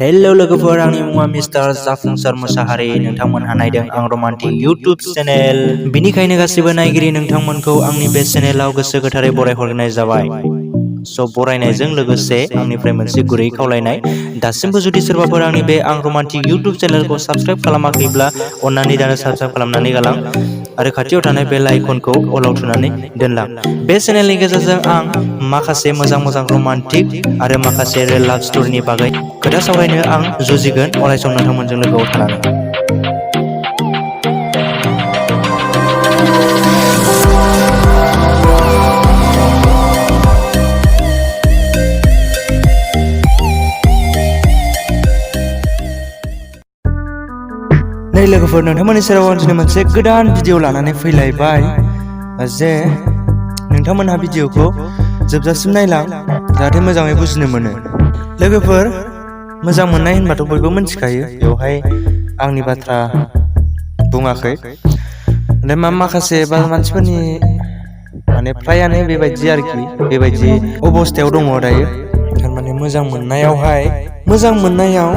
Hello लोगोफोर, आंनि मुङा मिस्टार जाफुंसार मोसाहारि। नोंथांमोनहा नायदों आं रमान्टिक इउट्युब चेनेल। बिनिखायनो गासिबो नायगिरि नोंथांमोनखौ आंनि बे चेनेलाव गोसो गोथारै बरायहरनाय जाबाय। बरायनायजों लोगोसे आंनिफ्राय मोनसे गुरै खावलायनाय, दासिमबो जुदि सोरबाफोर आंनि बे आं रमान्टिक इउट्युब चेनेलखौ साबस्क्राइब खालामाखैब्ला अन्नानै दानो साबस्क्राइब खालामनानै गालां आरो खाथियाव थानाय बेल आइकनखौ अलाव थुनानै दोनलां। बे चेनेलनि गेजेरजों आं माखासे मोजां रमान्टिक आरो माखासे रियेल लाभ स्ट'रिनि बागै खोथा सावरायनो आं जुजिगोन अरायसम नोंथांमोनजों लोगोआव थानानै। नै लोगोफोर, नोंथांमोननि सेराव आं दिनै मोनसे गोदान भिडिअ लानानै फैलायबाय जे नोंथांमोनहा भिडिअखौ जोबजासिम नायलां जाहाथे मोजाङै बुजिनो मोनो। लोगोफोर, मोजां मोननाय होनबाथ' बयबो मिथिखायो, बेवहाय आंनि बाथ्रा बुङाखै। माखासे मानसिफोरनि फ्रायानो बेबायदि आरोखि, बेबायदि अबस्थायाव दङ दायो। थारमाने मोजां मोननायाव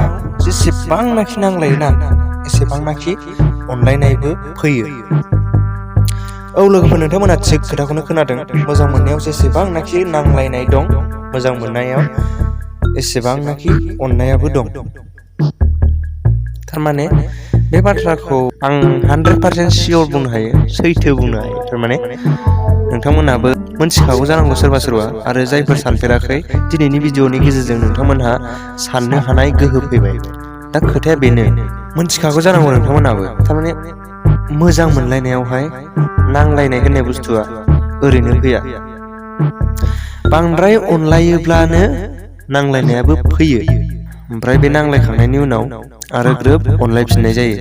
जेसेबांनाखि नांलायोना एसेबांनाखि अनलायनायबो फैयो। औ लोगोफोर, नोंथांमोना थिग खोथाखौनो खोनादों। मोजां मोननायाव जेसेबांनाखि नांलायनाय दं, मोजां मोननायाव एसेबांनाखि अननायाबो दं। थारमाने बे बाथ्राखौ आं 100% सियर बुंनो हायो, सैथो बुंनो हायो। थारमाने नोंथांमोनहाबो मोनथिखागौ जानांगौ सोरबा आरो जायफोर सानफेराखै, दिनैनि भिडिअनि गेजेरजों नोंथांमोनहा साननो हानाय गोहो फैबाय। दा खोथाया बेनो, मोनथिखागौ जानांगौ नोंथांमोनहाबो। थारमाने मोजां मोनलायनायावहाय नांलायनाय होननाय बुस्थुआ ओरैनो फैया। बांद्राय अनलायोब्लानो नांलायनायाबो फैयो। ओमफ्राय बे नांलायखांनायनि उनाव आरो ग्रोब अनलायफिननाय जायो।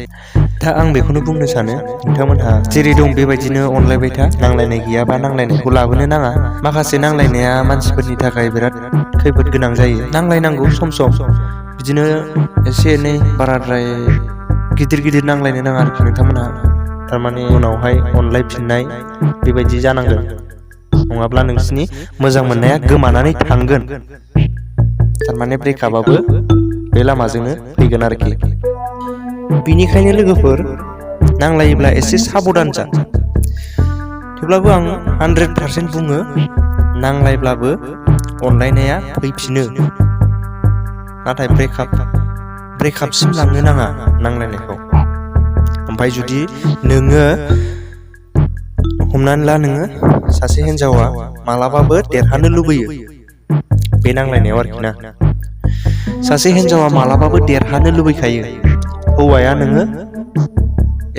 दा आं बेखौनो बुंनो सानो, नोंथांमोनहा जेरै दं बेबायदिनो अनलायबाय था। नांलायनाय गैयाबा नांलायनायखौ लाबोनो नाङा। माखासे नांलायनाया मानसिफोरनि थाखाय बिराद खैफोद गोनां जायो। नांलायनांगौ सम बिदिनो एसे एनै, बाराद्राय गिदिर नांलायनो नाङा आरोखि नोंथांमोनहा। थारमाने उनावहाय अनलायफिननाय बेबायदि जानांगोन, नङाब्ला नोंसिनि मोजां मोननाया गोमानानै थांगोन। थारमाने ब्रेकआपआबो बे लामाजोंनो फैगोन आरोखि। बिनिखायनो लोगोफोर, नांलायोब्ला एसे साबधान जा। थेवब्लाबो आं 100% बुङो, नांलायब्लाबो अनलायनाया फैफिनो। नाथाय ब्रेकआपसिम लांनो नाङा नांलायनायखौ। ओमफ्राय जुदि नोङो, हमनानै ला, नोङो सासे हिनजावा मालाबाबो देरहानो लुबैयो बे नांलायनायाव आरोखि ना। सासे हिनजावा मालाबाबो देरहानो लुबैखायो। हौवाया नोङो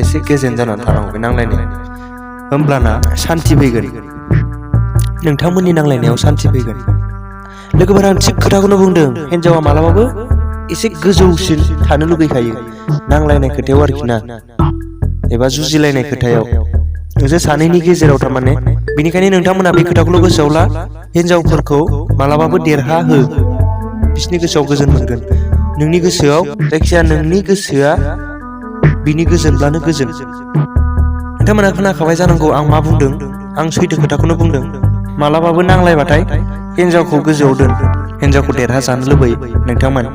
एसे गेजेन जानानै थानांगौ बे नांलायनायाव। होमब्लाना सान्थि फैगोन, नोंथांमोननि नांलायनायाव सान्थि फैगोन। लोगोफोर, आं थिग खोथाखौनो बुंदों। हिनजावा मालाबाबो एसे गोजौसिन थानो लुगैखायो नांलायनाय खोथायाव आरोखि ना, एबा जुजिलायनाय खोथायाव, नोंसोर सानैनि गेजेराव। थारमाने बेनिखायनो नोंथांमोना बे खोथाखौल' गोसोआव ला, हिनजावफोरखौ मालाबाबो देरहा हो। बिसोरनि गोसोआव गोजोन मोनगोन। नोंनि गोसोआव, जायखिजाया नोंनि गोसोआ बिनि गोजोनब्लानो गोजोन। नोंथांमोना खोनाखाबाय जानांगौ आं मा बुंदों। आं सैथो खोथाखौनो बुंदों। मालाबाबो नांलायबाथाय हिनजावखौ गोजौआव दोन, हिनजावखौ देरहाजानो लुबैयो नोंथांमोन।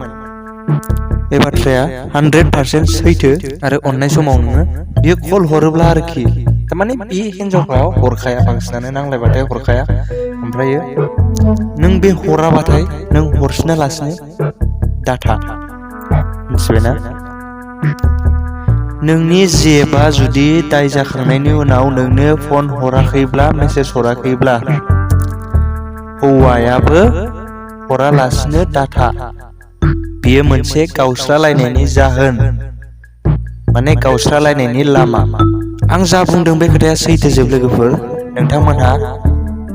बे बाथ्राया 100% सैथो। आरो अननाय समाव नोङो बियो कल हरोब्ला आरोखि, थारमाने बे हिनजावफ्रा हरखाया, बांसिनानो नांलायबाथाय हरखाया। ओमफ्रायो नों बे हराबाथाय नों हरफिना लासिनो दाथा, मिथिबायना? नोंनि जेबा जुदि दाय जाखांनायनि उनाव नोंनो फन हराखैब्ला, मेसेज हराखैब्ला, हौवायाबो हरालासिनो दाथा। बेयो मोनसे गावस्रालायनायनि जाहोन, माने गावस्रालायनायनि लामा। आं जा बुंदों बे खोथाया सैथोजोब लोगोफोर। नोंथांमोनहा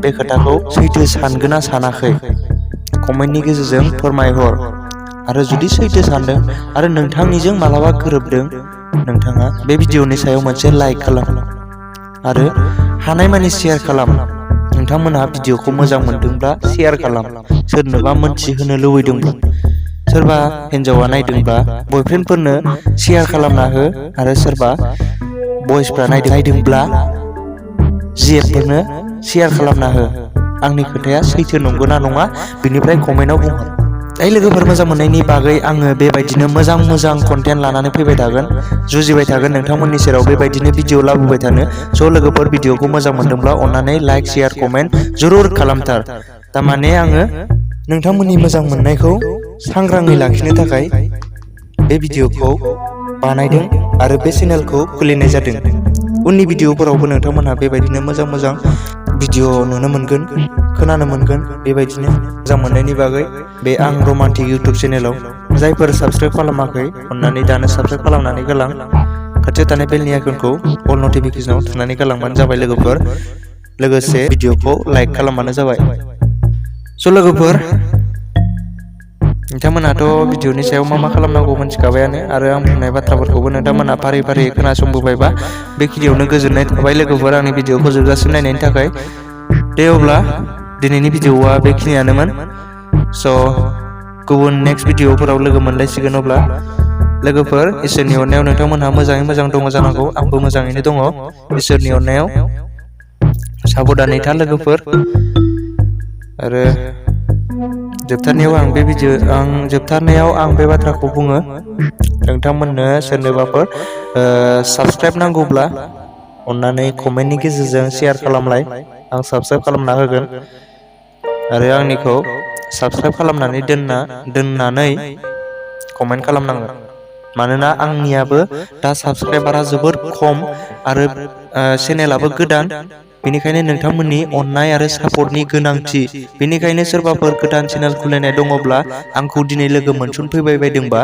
बे खोथाखौ सैथो सानगोन ना सानाखै, कमेन्टनि गेजेरजों फोरमायहर। आरो जुदि सैथो सानदों आरो नोंथांनिजों मालाबा गोरोबदों, नोंथाङा बे भिडिअनि सायाव मोनसे लाइक खालाम आरो हानायमानि शेयार खालाम। नोंथांमोनहा भिडिअखौ मोजां मोनदोंब्ला शेयार खालाम, सोरनोबा मोनथिहोनो लुबैदोंब्ला। सोरबा हिनजावा नायदोंब्ला बयफ्रेन्डफोरनो शेयार खालामना हो। आरो सोरबा बयसफ्रा नायदोंब्ला जिएफफोरनो शेयार खालामना हो। आंनि खोथाया सैथो नंगौ ना नङा, बिनिफ्राय कमेन्टआव बुंहर। लोगोफोर मोजां मोननायनि बागै आङो बेबायदिनो मोजां कन्टेन्ट लानानै फैबाय थागोन, जुजिबाय थागोन नोंथांमोननि सेराव बेबायदिनो भिडिअ लाबोबाय थानो। स' लोगोफोर भिडिअखौ मोजां मोनदोंब्ला अन्नानै लाइक शेयार कमेन्ट जरुर खालामथार। थारमाने आङो नोंथांमोननि मोजां मोननायखौ सांग्राङै लाखिनो थाखाय बे भिडिअखौ बानायदों आरो बे चेनेलखौ खुलिनाय जादों। उननि भिडिअफोरावबो नोंथांमोनहा बेबायदिनो मोजां भिडिअ नुनो मोनगोन, खोनानो मोनगोन बेबायदिनो मोजां मोननायनि बागै बे आं रमान्टिक इउटुब चेनेलाव। जायफोर साबस्क्राइब खालामाखै अन्नानै दानो साबस्क्राइब खालामनानै गालां। खाथियाव थानाय बेलनि आइकनखौ अल नटिफिकेसनाव थुनानै गालांबानो जाबाय लोगोफोर। लोगोसे भिडिअखौ लाइक खालामबानो जाबाय। स' लोगोफोर नोंथांमोनहाथ' भिडिअनि सायाव मा खालामनांगौ मोनथिखाबायानो, आरो आं बुंनाय बाथ्राफोरखौबो नोंथांमोनहा फारि खोनासंबोबायबा बेखिनियावनो गोजोननाय थाबाय लोगोफोर आंनि भिडिअखौ जोबजासिम नायनायनि थाखाय। दे अब्ला दिनैनि भिडिअआ बेखिनियानोमोन। स' गुबुन नेक्स्ट भिडिअफोराव लोगो मोनलायसिगोन। अब्ला लोगोफोर इसोरनि अननायाव नोंथांमोनहा मोजाङै मोजां दङ जानांगौ। आंबो मोजाङैनो दङ इसोरनि अननायाव। साबधानै था लोगोफोर। आरो जोबथारनायाव आं बे बाथ्राखौ बुङो, नोंथांमोननो सोरनोबाफोर साबस्क्राइब नांगौब्ला अन्नानै कमेन्टनि गेजेरजों शेयार खालामलाय, आं साबस्क्राइब खालामना होगोन। आरो आंनिखौ साबस्क्राइब खालामनानै दोननानै कमेन्ट खालामनांगोन। मानोना आंनियाबो दा साबस्क्राइबारा जोबोद खम आरो चेनेलाबो गोदान। बेनिखायनो नोंथांमोननि अननाय आरो सापर्टनि गोनांथि। बेनिखायनो सोरबाफोर गोदान चेनेल खुलिनाय दङब्ला आंखौ दिनै लोगो मोनसनफैबाय बायदोंबा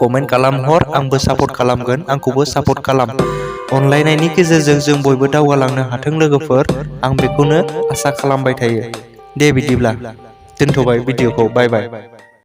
कमेन्ट खालामहर, आंबो सापर्ट खालामगोन, आंखौबो सापर्ट खालाम। अनलायनायनि गेजेरजों जों बयबो दावगालांनो हाथों लोगोफोर, आं बेखौनो आसा खालामबाय थायो। दे बिदिब्ला दोनथ'बाय भिडिअखौ, बाय बाय।